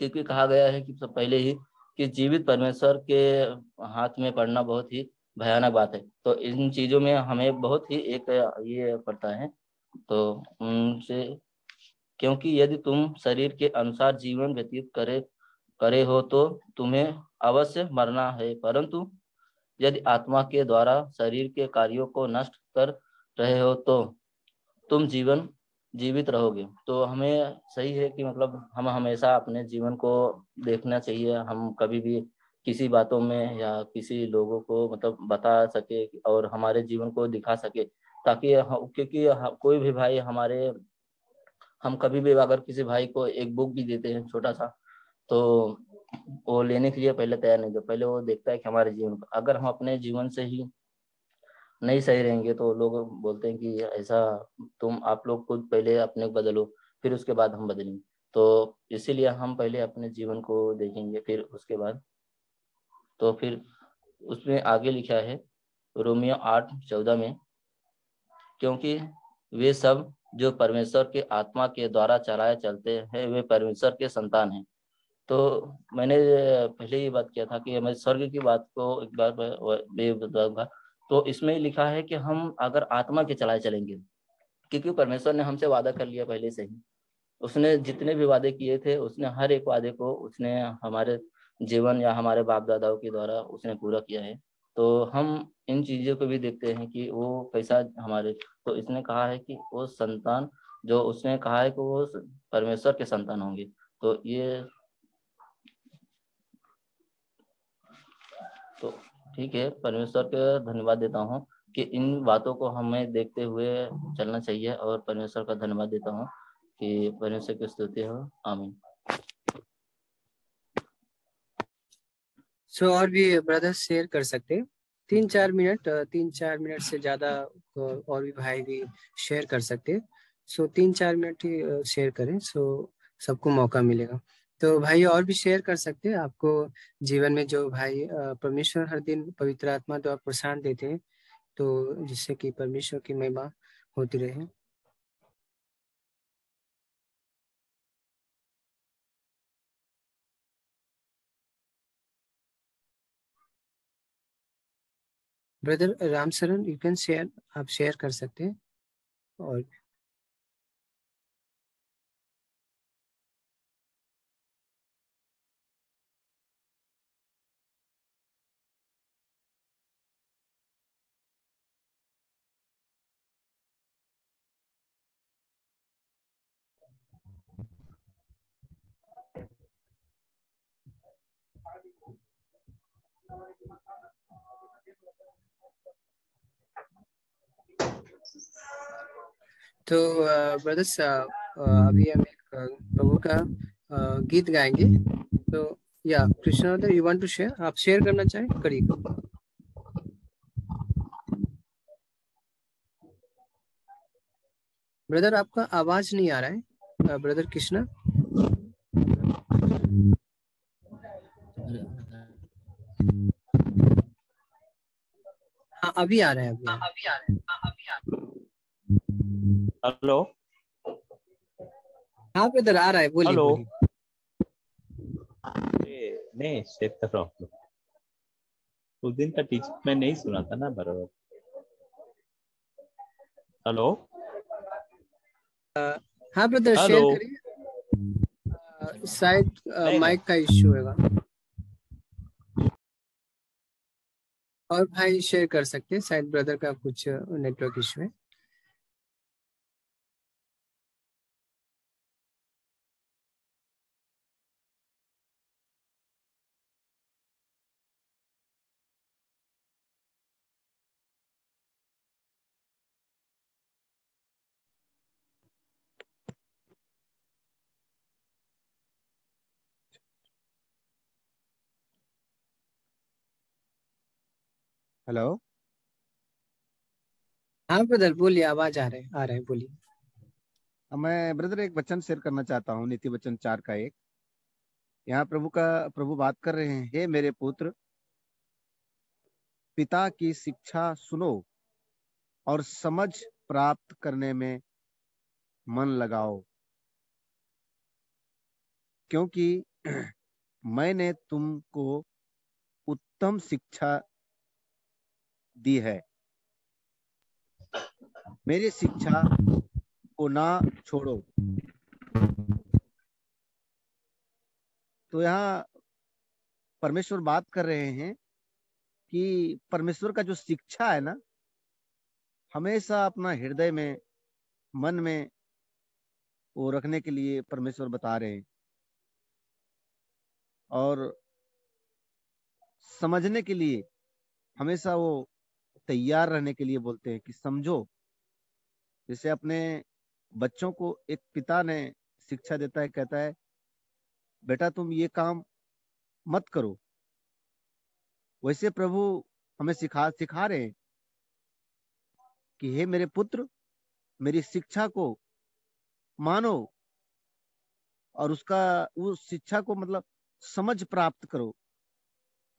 क्योंकि कहा गया है कि सब पहले ही कि जीवित परमेश्वर के हाथ में पड़ना बहुत ही भयानक बात है। तो इन चीजों में हमें बहुत ही एक ये पड़ता है। तो उनसे, क्योंकि यदि तुम शरीर के अनुसार जीवन व्यतीत करे हो तो तुम्हें अवश्य मरना है, परंतु यदि आत्मा के द्वारा शरीर के कार्यों को नष्ट कर रहे हो तो तुम जीवित रहोगे। तो हमें सही है कि मतलब हम हमेशा अपने जीवन को देखना चाहिए। हम कभी भी किसी बातों में या किसी लोगों को मतलब बता सके और हमारे जीवन को दिखा सके, ताकि क्योंकि कोई भी भाई हमारे, हम कभी भी अगर किसी भाई को एक बुक भी देते हैं छोटा सा, तो वो लेने के लिए पहले तैयार नहीं, जो पहले वो देखता है कि हमारे जीवन को, अगर हम अपने जीवन से ही नहीं सही रहेंगे तो लोग बोलते हैं कि ऐसा आप लोग खुद पहले अपने को बदलो फिर उसके बाद हम बदलेंगे। तो इसीलिए हम पहले अपने जीवन को देखेंगे फिर उसके बाद। तो फिर उसमें आगे लिखा है रोमियो 8:14 में, क्योंकि वे सब जो परमेश्वर के आत्मा के द्वारा चलाए चलते हैं वे परमेश्वर के संतान हैं। तो मैंने पहले ही बात किया था कि मैं स्वर्ग की बात को एक बार बताऊंगा। तो इसमें लिखा है कि हम अगर आत्मा के चलाए चलेंगे, क्योंकि परमेश्वर ने हमसे वादा कर लिया पहले से ही, उसने जितने भी वादे किए थे उसने हर एक वादे को उसने हमारे जीवन या हमारे बाप दादाओं के द्वारा उसने पूरा किया है। तो हम इन चीजों को भी देखते हैं कि वो कैसा हमारे, तो इसने कहा है कि वो संतान, जो उसने कहा है कि वो परमेश्वर के संतान होंगे। तो ये तो ठीक है, परमेश्वर का धन्यवाद देता हूँ कि इन बातों को हमें देखते हुए चलना चाहिए और परमेश्वर का धन्यवाद देता हूँ कि परमेश्वर की स्तुति हो। आमीन। सो और भी ब्रदर्स शेयर कर सकते हैं 3-4 मिनट से ज्यादा और भी भाई भी शेयर कर सकते हैं। सो 3-4 मिनट ही शेयर करें, सो सबको मौका मिलेगा। तो भाई और भी शेयर कर सकते हैं। आपको जीवन में जो भाई परमेश्वर हर दिन पवित्र आत्मा द्वारा प्रसाद देते हैं, तो जिससे कि परमेश्वर की महिमा होती रहे। Brother Ramsharan, you can share, आप शेयर कर सकते हैं। और तो ब्रदर्स अभी हम एक प्रभु का गीत गाएंगे। तो या Krishna, you want to share, आप शेयर करना चाहें करिए। ब्रदर आपका आवाज नहीं आ रहा है, ब्रदर कृष्णा। हाँ अभी आ रहा है, अभी आ रहा है। हेलो। हाँ ब्रदर आ रहा है, बोलिए हेलो। बोलिए। नहीं चेक कर रहा हूँ। उस दिन का टीचर मैं नहीं सुना था ना बराबर। हेलो। हाँ ब्रदर शेयर हेलो। करिए, शायद नहीं ना। माइक का इश्यू होगा। और भाई शेयर कर सकते हैं, शायद ब्रदर का कुछ नेटवर्क इश्यू है। हेलो। हाँ ब्रदर बोलिए, आवाज आ रहे हैं, बोलिए। मैं ब्रदर एक वचन शेयर करना चाहता हूँ, नीति वचन 4 का 1। यहाँ प्रभु बात कर रहे हैं, हे मेरे पुत्र, पिता की शिक्षा सुनो और समझ प्राप्त करने में मन लगाओ, क्योंकि मैंने तुमको उत्तम शिक्षा दी है। मेरी शिक्षा को ना छोड़ो। तो यहाँ परमेश्वर बात कर रहे हैं कि परमेश्वर का जो शिक्षा है ना, हमेशा अपना हृदय में, मन में वो रखने के लिए परमेश्वर बता रहे हैं, और समझने के लिए हमेशा वो तैयार रहने के लिए बोलते हैं कि समझो। जैसे अपने बच्चों को एक पिता ने शिक्षा देता है, कहता है बेटा तुम ये काम मत करो, वैसे प्रभु हमें सिखा रहे हैं कि हे मेरे पुत्र, मेरी शिक्षा को मानो और उस शिक्षा को मतलब समझ प्राप्त करो।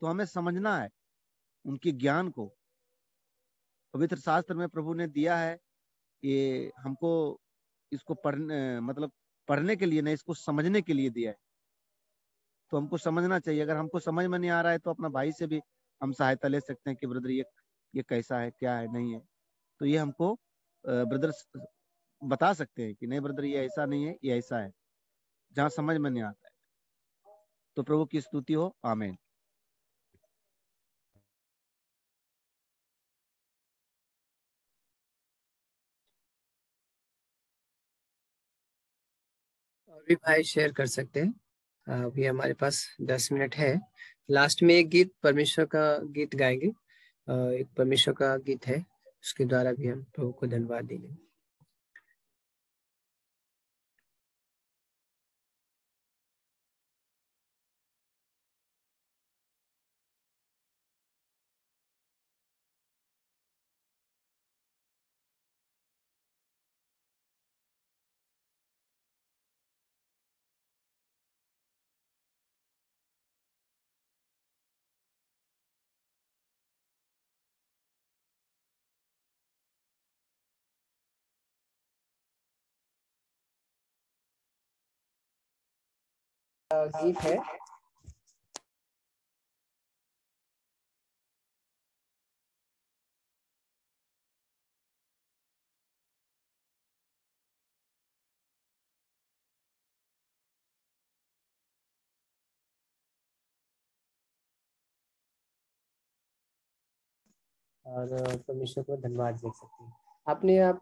तो हमें समझना है उनके ज्ञान को। पवित्र शास्त्र में प्रभु ने दिया है, ये हमको इसको पढ़ने के लिए नहीं, इसको समझने के लिए दिया है। तो हमको समझना चाहिए। अगर हमको समझ में नहीं आ रहा है तो अपना भाई से भी हम सहायता ले सकते हैं कि ब्रदर ये कैसा है, क्या है, नहीं है। तो ये हमको ब्रदर बता सकते हैं कि नहीं ब्रदर ये ऐसा नहीं है, ये ऐसा है, जहाँ समझ में नहीं आता है। तो प्रभु की स्तुति हो। आमीन। और भी भाई शेयर कर सकते हैं। अभी हमारे पास 10 मिनट है। लास्ट में एक गीत, परमेश्वर का गीत गाएंगे। एक परमेश्वर का गीत है, उसके द्वारा भी हम प्रभु को धन्यवाद देंगे। गीत है। और परमेश्वर को धन्यवाद दे सकते हैं। अपने आप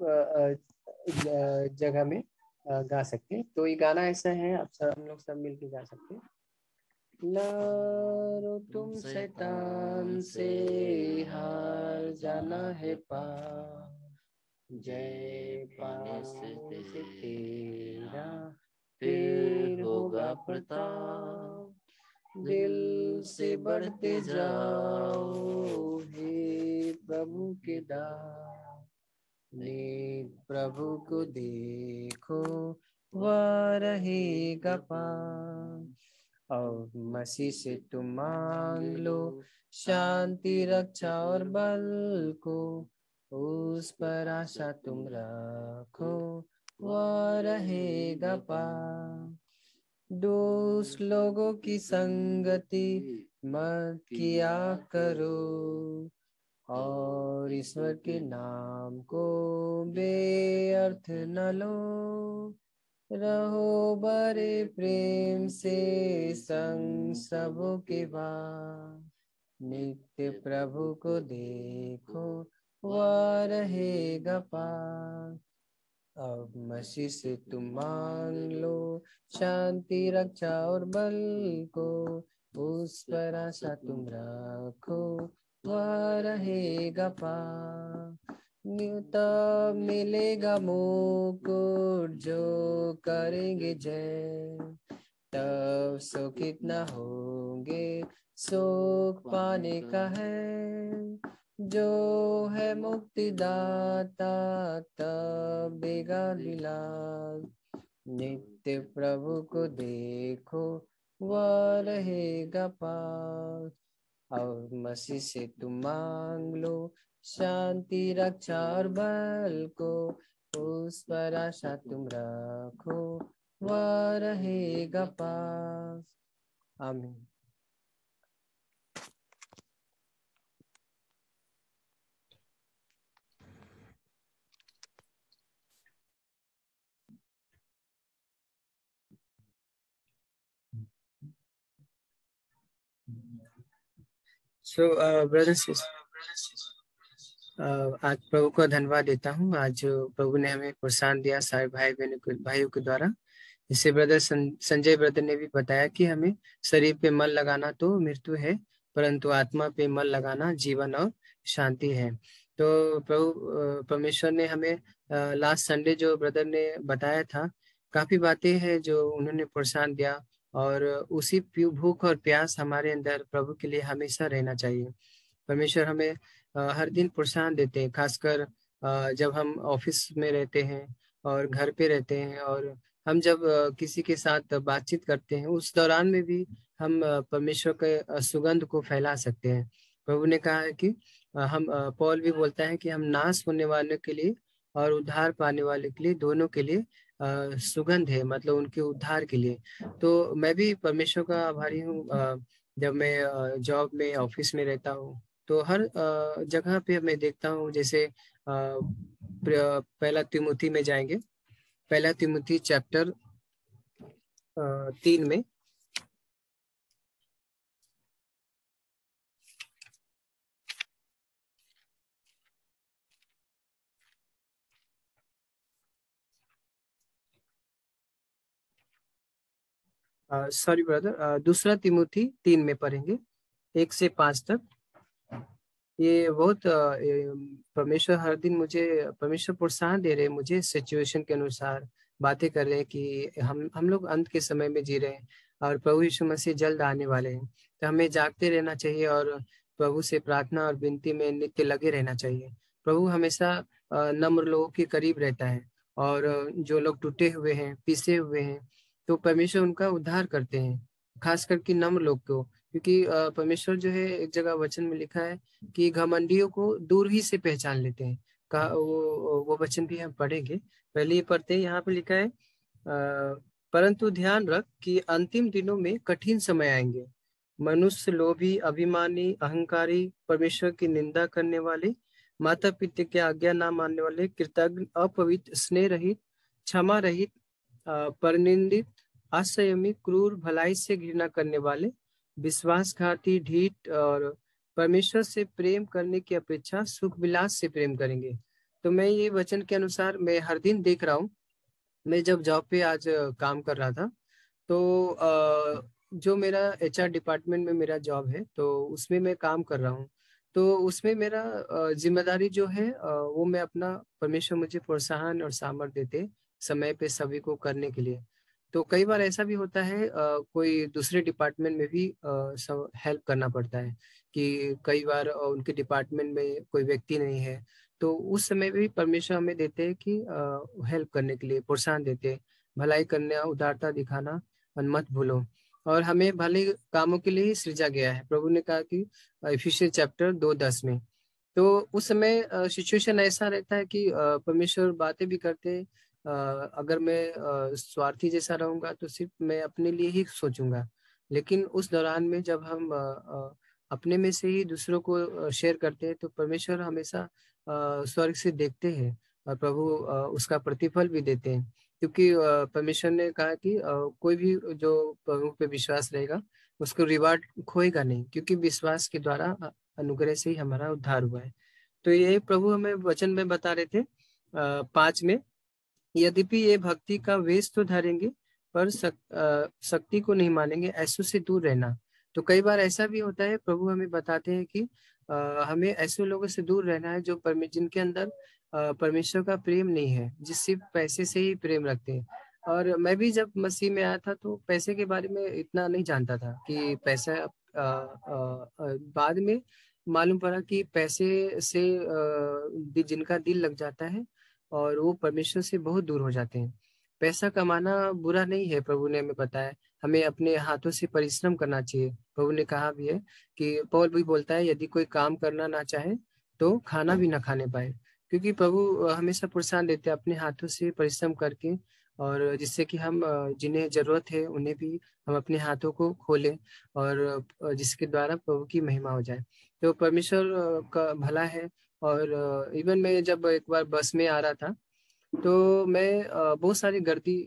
जगह में गा सकते हैं। तो ये गाना ऐसा है, आप सब हम लोग सब मिलकर गा सकते हैं। लड़ो तुम शैतान से, हार जाना है पार, जय पाने से तेरा फिर होगा प्रताप। दिल से बढ़ते जाओ हे प्रभु के दास, नित प्रभु को देखो वह रहेगा पास। और मसीह से तुम मांग लो शांति, रक्षा और बल को, उस पर आशा तुम रखो वह रहेगा पास। दोस्त लोगों की संगति मत किया करो, और ईश्वर के नाम को बेअर्थ न लो। रहो बड़े प्रेम से संग सबों के बाद, नित्य प्रभु को देखो वह रहेगा पास। अब मसीह से तुम मांग लो शांति, रक्षा और बल को, उस पर आशा तुम रखो वह रहेगा पास। तब मिलेगा मुकुट जो करेंगे जय, तब सुख कितना होंगे सुख पाने का है। जो है मुक्तिदाता तब देगा दिलास, नित्य प्रभु को देखो वह रहेगा पास। और मसीह से तुम मांग लो शांति, रक्षा और बल को, उस पर आशा तुम रखो वह रहेगा पास। आमीन। So, brothers, आज प्रभु को धन्यवाद देता हूँ। आज जो प्रभु ने हमें प्रोत्साहन दिया सारे भाइयों के द्वारा, जिससे ब्रदर संजय ब्रदर ने भी बताया कि हमें शरीर पे मन लगाना तो मृत्यु है, परंतु आत्मा पे मन लगाना जीवन और शांति है। तो प्रभु परमेश्वर ने हमें लास्ट संडे जो ब्रदर ने बताया था, काफी बातें हैं जो उन्होंने प्रोत्साहन दिया, और उसी भूख और प्यास हमारे अंदर प्रभु के लिए हमेशा रहना चाहिए। परमेश्वर हमें हर दिन प्रोत्साहन देते हैं, खासकर जब हम ऑफिस में रहते हैं और घर पे रहते हैं, और हम जब किसी के साथ बातचीत करते हैं, उस दौरान में भी हम परमेश्वर के सुगंध को फैला सकते हैं। प्रभु ने कहा है कि हम पौल भी बोलता है कि हम नाश होने वाले के लिए और उद्धार पाने वाले के लिए, दोनों के लिए सुगंध है, मतलब उनके उद्धार के लिए। तो मैं भी परमेश्वर का आभारी हूँ। जब मैं जॉब में ऑफिस में रहता हूँ, तो हर जगह पे मैं देखता हूँ, जैसे पहला तिमुथी में जाएंगे, पहला तिमुथी चैप्टर 3 में सॉरी ब्रदर, दूसरा तिमुथी 3 में पढ़ेंगे 1 से 5 तक। ये बहुत परमेश्वर हर दिन मुझे, परमेश्वर प्रोत्साहन दे रहे हैं मुझे, सिचुएशन के अनुसार बातें कर रहे हैं कि हम लोग अंत के समय में जी रहे हैं और प्रभु यीशु मसीह जल्द आने वाले हैं। तो हमें जागते रहना चाहिए और प्रभु से प्रार्थना और विनती में नित्य लगे रहना चाहिए। प्रभु हमेशा नम्र लोगों के करीब रहता है, और जो लोग टूटे हुए हैं, पीसे हुए हैं, तो परमेश्वर उनका उद्धार करते हैं, खास करके नम्र लोग को। क्योंकि परमेश्वर जो है, एक जगह वचन में लिखा है कि घमंडियों को दूर ही से पहचान लेते हैं। वो वचन भी हम पढ़ेंगे। पहले ये पढ़ते हैं, यहाँ पे लिखा है परंतु ध्यान रख कि अंतिम दिनों में कठिन समय आएंगे। मनुष्य लोभी, अभिमानी, अहंकारी, परमेश्वर की निंदा करने वाले, माता पिता की आज्ञा ना मानने वाले, कृतज्ञ, अपवित्र, स्नेह रहित, क्षमा रहित, परनिंदित, असंयमी, क्रूर, भलाई से घृणा करने वाले, विश्वासघाती, ढीठ और परमेश्वर से प्रेम करने की अपेक्षा सुख विलास से प्रेम करेंगे। तो मैं ये वचन के अनुसार मैं हर दिन देख रहा हूँ। मैं जब जॉब पे आज काम कर रहा था तो जो मेरा HR डिपार्टमेंट में मेरा जॉब है तो उसमें मैं काम कर रहा हूँ। तो उसमें मेरा जिम्मेदारी जो है वो मैं अपना, परमेश्वर मुझे प्रोत्साहन और सामर्थ्य देते समय पे सभी को करने के लिए। तो कई बार ऐसा भी होता है कोई दूसरे डिपार्टमेंट में भी हेल्प करना पड़ता है कि कई बार उनके डिपार्टमेंट में कोई व्यक्ति नहीं है, तो उस समय भी परमेश्वर हमें देते हैं कि हेल्प करने के लिए, प्रोत्साहन देते हैं, भलाई करना, उदारता दिखाना और मत भूलो। और हमें भले कामों के लिए ही सृजा गया है। प्रभु ने कहा कि इफिसियंस चैप्टर 2:10 में। तो उस समय सिचुएशन ऐसा रहता है कि परमेश्वर बातें भी करते हैं। अगर मैं स्वार्थी जैसा रहूंगा तो सिर्फ मैं अपने लिए ही सोचूंगा, लेकिन उस दौरान में जब हम अपने में से ही दूसरों को शेयर करते हैं तो परमेश्वर हमेशा स्वर्ग से देखते हैं और प्रभु उसका प्रतिफल भी देते हैं। क्योंकि परमेश्वर ने कहा कि कोई भी जो प्रभु पे विश्वास रहेगा उसको रिवार्ड खोएगा नहीं, क्योंकि विश्वास के द्वारा अनुग्रह से ही हमारा उद्धार हुआ है। तो ये प्रभु हमें वचन में बता रहे थे 5 में, यद्यपि ये भक्ति का वेश तो धरेंगे पर शक्ति को नहीं मानेंगे, ऐसों से दूर रहना। तो कई बार ऐसा भी होता है, प्रभु हमें बताते हैं कि हमें ऐसे लोगों से दूर रहना है जो जिनके अंदर परमेश्वर का प्रेम नहीं है, जिस सिर्फ पैसे से ही प्रेम रखते हैं। और मैं भी जब मसीह में आया था तो पैसे के बारे में इतना नहीं जानता था कि पैसा बाद में मालूम पड़ा कि पैसे से जिनका दिल लग जाता है और वो परमेश्वर से बहुत दूर हो जाते हैं। पैसा कमाना बुरा नहीं है, प्रभु ने हमें बताया, हमें अपने हाथों से परिश्रम करना चाहिए। प्रभु ने कहा भी है कि पौल भी बोलता है, यदि कोई काम करना ना चाहे तो खाना भी ना खाने पाए। क्योंकि प्रभु हमेशा प्रोत्साहन देते हैं अपने हाथों से परिश्रम करके, और जिससे कि हम जिन्हें जरूरत है उन्हें भी हम अपने हाथों को खोलें और जिसके द्वारा प्रभु की महिमा हो जाए। तो परमेश्वर का भला है। और इवन मैं जब एक बार बस में आ रहा था तो मैं बहुत सारी गर्दी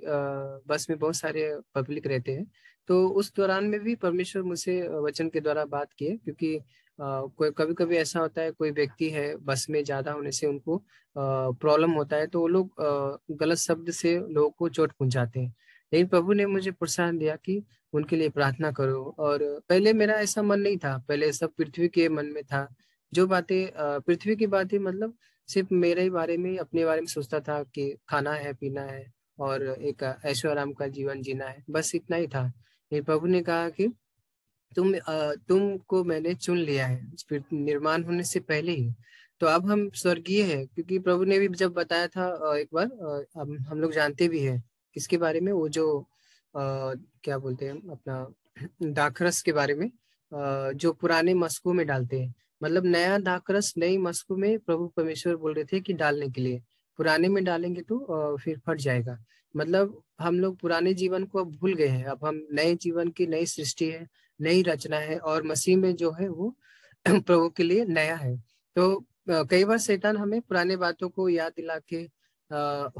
बस में बहुत सारे पब्लिक रहते हैं, तो उस दौरान में भी परमेश्वर मुझसे वचन के द्वारा बात किए। क्योंकि कोई कभी कभी ऐसा होता है, कोई व्यक्ति है बस में ज्यादा होने से उनको प्रॉब्लम होता है तो वो लोग गलत शब्द से लोगों को चोट पहुंचाते हैं। लेकिन प्रभु ने मुझे प्रोत्साहन दिया कि उनके लिए प्रार्थना करो। और पहले मेरा ऐसा मन नहीं था, पहले सब पृथ्वी के मन में था। जो बातें पृथ्वी की बातें, मतलब सिर्फ मेरे ही बारे में, अपने बारे में सोचता था कि खाना है, पीना है और एक ऐशो आराम का जीवन जीना है, बस इतना ही था। लेकिन प्रभु ने कहा कि तुमको मैंने चुन लिया है फिर निर्माण होने से पहले ही। तो अब हम स्वर्गीय है, क्योंकि प्रभु ने भी जब बताया था एक बार, अब हम लोग जानते भी है किसके बारे में, वो जो क्या बोलते हैं अपना दाखरस के बारे में, जो पुराने मस्कों में डालते हैं। मतलब नया दाखरस नई मस्कों में प्रभु परमेश्वर बोल रहे थे कि डालने के लिए, पुराने में डालेंगे तो फिर फट जाएगा। मतलब हम लोग पुराने जीवन को अब भूल गए हैं, अब हम नए जीवन की नई सृष्टि है, नई रचना है, और मसीह में जो है वो प्रभु के लिए नया है। तो कई बार शैतान हमें पुराने बातों को याद दिला के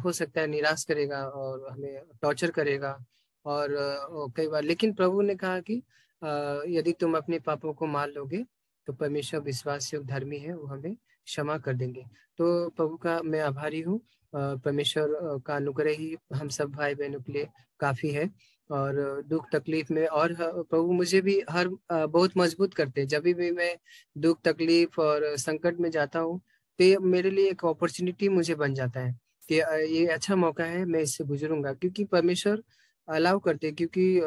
हो सकता है निराश करेगा और हमें टॉर्चर करेगा। और कई बार, लेकिन प्रभु ने कहा कि यदि तुम अपने पापों को मान लोगे तो परमेश्वर विश्वास योग्य धर्मी है, वो हमें क्षमा कर देंगे। तो प्रभु का मैं आभारी हूँ। परमेश्वर का अनुग्रह ही हम सब भाई बहनों के लिए काफी है। और दुख तकलीफ में, और प्रभु मुझे भी हर बहुत मजबूत करते हैं। जब भी मैं दुख तकलीफ और संकट में जाता हूँ तो ये मेरे लिए एक अपॉर्चुनिटी मुझे बन जाता है कि ये अच्छा मौका है, मैं इससे गुजरूंगा, क्योंकि परमेश्वर अलाउ करते हैं। क्योंकि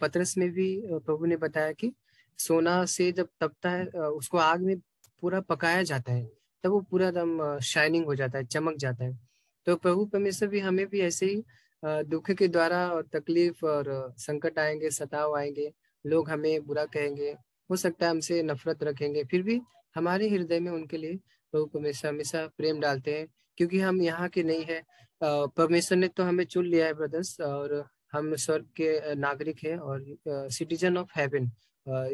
पतरस में भी प्रभु ने बताया कि सोना से जब तपता है उसको आग में पूरा पकाया जाता है, तब वो पूरा एकदम शाइनिंग हो जाता है, चमक जाता है। तो प्रभु परमेश्वर भी हमें भी ऐसे ही दुख के द्वारा और तकलीफ और संकट आएंगे, सताव आएंगे, लोग हमें बुरा कहेंगे, हो सकता है हमसे नफरत रखेंगे, फिर भी हमारे हृदय में उनके लिए प्रभु परमेश्वर हमेशा प्रेम डालते हैं। क्योंकि हम यहाँ के नहीं है, परमेश्वर ने तो हमें चुन लिया है ब्रदर्स, और हम स्वर्ग के नागरिक हैं और सिटीजन ऑफ हेवन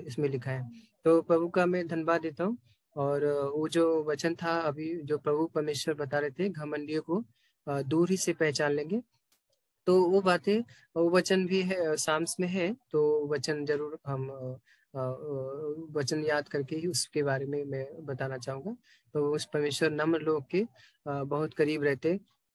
इसमें लिखा है। तो प्रभु का मैं धन्यवाद देता हूँ। और वो जो वचन था अभी जो प्रभु परमेश्वर बता रहे थे, घमंडियों को दूर ही से पहचान लेंगे, तो वो बातें, वो वचन भी है साम्स में है, तो वचन जरूर हम वचन याद करके ही उसके बारे में मैं बताना चाहूंगा। तो उस परमेश्वर नम्र लोग के बहुत करीब रहते,